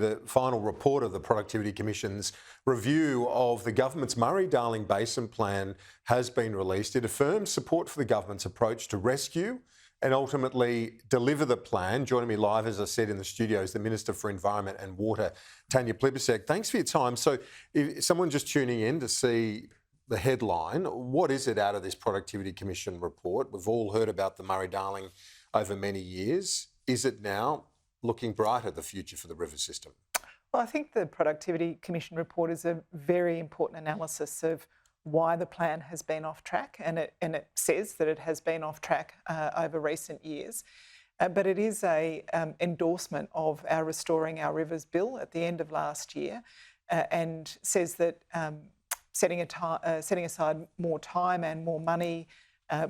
The final report of the Productivity Commission's review of the government's Murray Darling Basin Plan has been released. It affirms support for the government's approach to rescue and ultimately deliver the plan. Joining me live, as I said, in the studio is the Minister for Environment and Water, Tanya Plibersek. Thanks for your time. So if someone just tuning in to see the headline, what is it out of this Productivity Commission report? We've all heard about the Murray Darling over many years. Is it now looking brighter, the future for the river system? Well, I think the Productivity Commission report is a very important analysis of why the plan has been off track, and it says that it has been off track over recent years. But it is a endorsement of our Restoring Our Rivers bill at the end of last year, and says that setting aside more time and more money,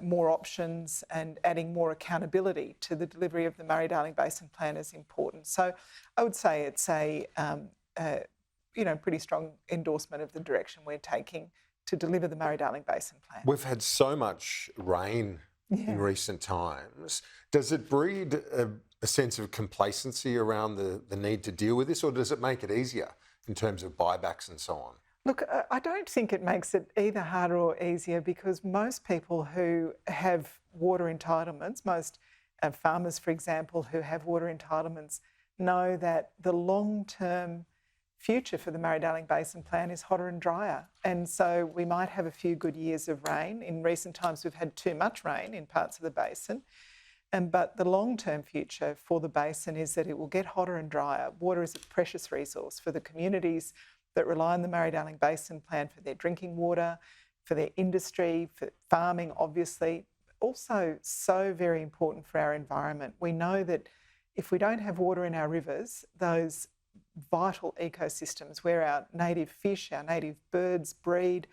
more options, and adding more accountability to the delivery of the Murray Darling Basin Plan is important. So I would say it's a pretty strong endorsement of the direction we're taking to deliver the Murray Darling Basin Plan. We've had so much rain in recent times. Does it breed a sense of complacency around the need to deal with this, or does it make it easier in terms of buybacks and so on? Look, I don't think it makes it either harder or easier, because most people who have water entitlements, most farmers, for example, who have water entitlements, know that the long-term future for the Murray Darling Basin Plan is hotter and drier. And so we might have a few good years of rain. In recent times, we've had too much rain in parts of the basin. But the long-term future for the basin is that it will get hotter and drier. Water is a precious resource for the communities that rely on the Murray Darling Basin Plan for their drinking water, for their industry, for farming, obviously. Also so very important for our environment. We know that if we don't have water in our rivers, those vital ecosystems where our native fish, our native birds breed,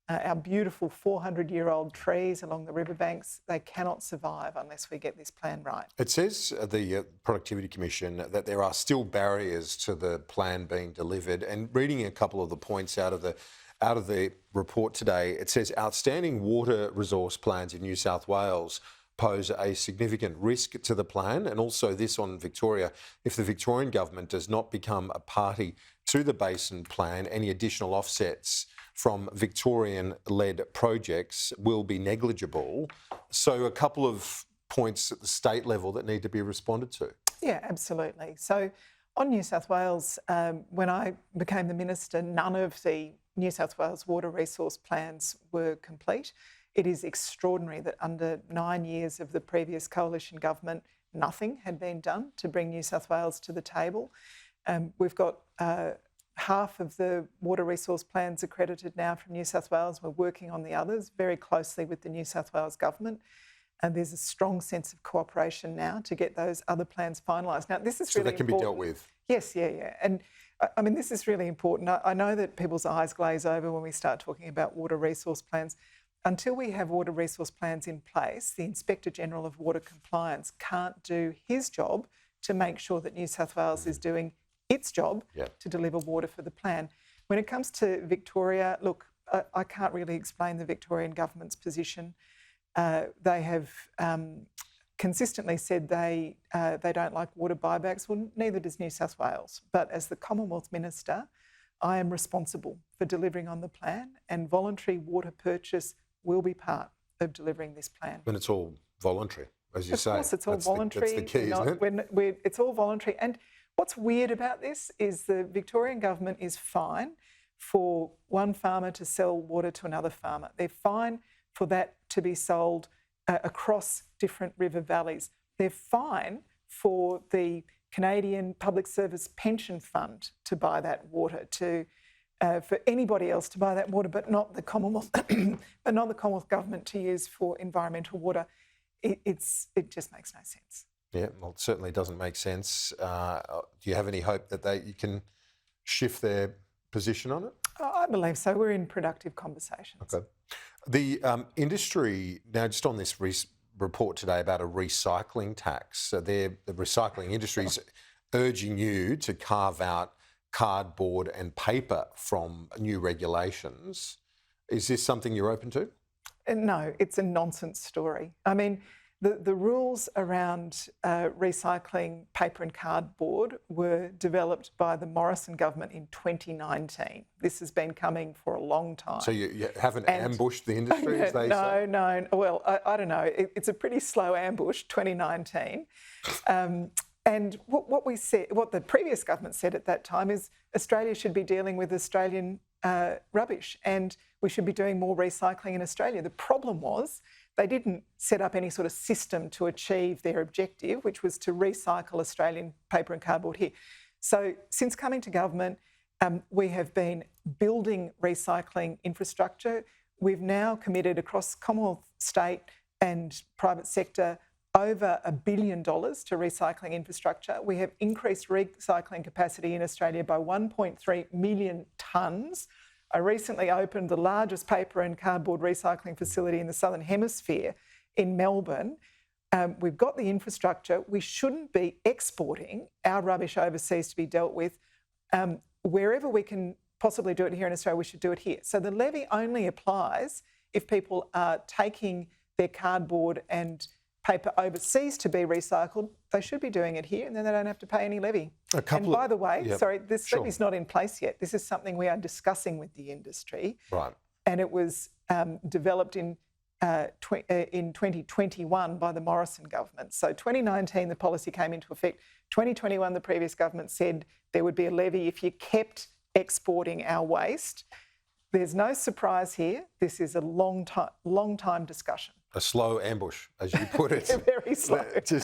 our beautiful 400-year-old trees along the riverbanks, they cannot survive unless we get this plan right. It says, the Productivity Commission, that there are still barriers to the plan being delivered. And reading a couple of the points out of the report today, it says outstanding water resource plans in New South Wales pose a significant risk to the plan, and also this on Victoria. If the Victorian government does not become a party to the Basin Plan, any additional offsets from Victorian-led projects will be negligible. So a couple of points at the state level that need to be responded to. Yeah, absolutely. So on New South Wales, when I became the minister, none of the New South Wales water resource plans were complete. It is extraordinary that under 9 years of the previous coalition government, nothing had been done to bring New South Wales to the table. We've got half of the water resource plans accredited now from New South Wales. We're working on the others very closely with the New South Wales government. And there's a strong sense of cooperation now to get those other plans finalised. Now, this is really important. So that can be dealt with? Yes, yeah. And I mean, this is really important. I know that people's eyes glaze over when we start talking about water resource plans. Until we have water resource plans in place, the Inspector General of Water Compliance can't do his job to make sure that New South Wales is doing its job to deliver water for the plan. When it comes to Victoria, look, I can't really explain the Victorian government's position. They have consistently said they don't like water buybacks. Well, neither does New South Wales. But as the Commonwealth Minister, I am responsible for delivering on the plan, and voluntary water purchase will be part of delivering this plan. And it's all voluntary, as you say. Of course, it's all voluntary. That's the key, isn't it? It's all voluntary. And what's weird about this is the Victorian government is fine for one farmer to sell water to another farmer. They're fine for that to be sold across different river valleys. They're fine for the Canadian Public Service Pension Fund to buy that water, for anybody else to buy that water, but not the Commonwealth, but not the Commonwealth government to use for environmental water. It just makes no sense. Yeah, well, it certainly doesn't make sense. Do you have any hope that you can shift their position on it? I believe so. We're in productive conversations. Okay. The industry, now just on this report today about a recycling tax, so the recycling industry is urging you to carve out cardboard and paper from new regulations. Is this something you're open to? No, it's a nonsense story. I mean, The rules around recycling paper and cardboard were developed by the Morrison government in 2019. This has been coming for a long time. So you haven't ambushed the industry, as they say? No. Well, I don't know. It's a pretty slow ambush, 2019. And what the previous government said at that time is Australia should be dealing with Australian rubbish and we should be doing more recycling in Australia. The problem was they didn't set up any sort of system to achieve their objective, which was to recycle Australian paper and cardboard here. So since coming to government, we have been building recycling infrastructure. We've now committed across Commonwealth, state and private sector over $1 billion to recycling infrastructure. We have increased recycling capacity in Australia by 1.3 million tonnes. I recently opened the largest paper and cardboard recycling facility in the Southern Hemisphere in Melbourne. We've got the infrastructure. We shouldn't be exporting our rubbish overseas to be dealt with. Wherever we can possibly do it here in Australia, we should do it here. So the levy only applies if people are taking their cardboard and paper overseas to be recycled. They should be doing it here and then they don't have to pay any levy. And by the way, this levy's not in place yet. This is something we are discussing with the industry. Right. And it was developed in 2021 by the Morrison government. So 2019, the policy came into effect. 2021, the previous government said there would be a levy if you kept exporting our waste. There's no surprise here. This is a long time discussion. A slow ambush, as you put it. Very slow.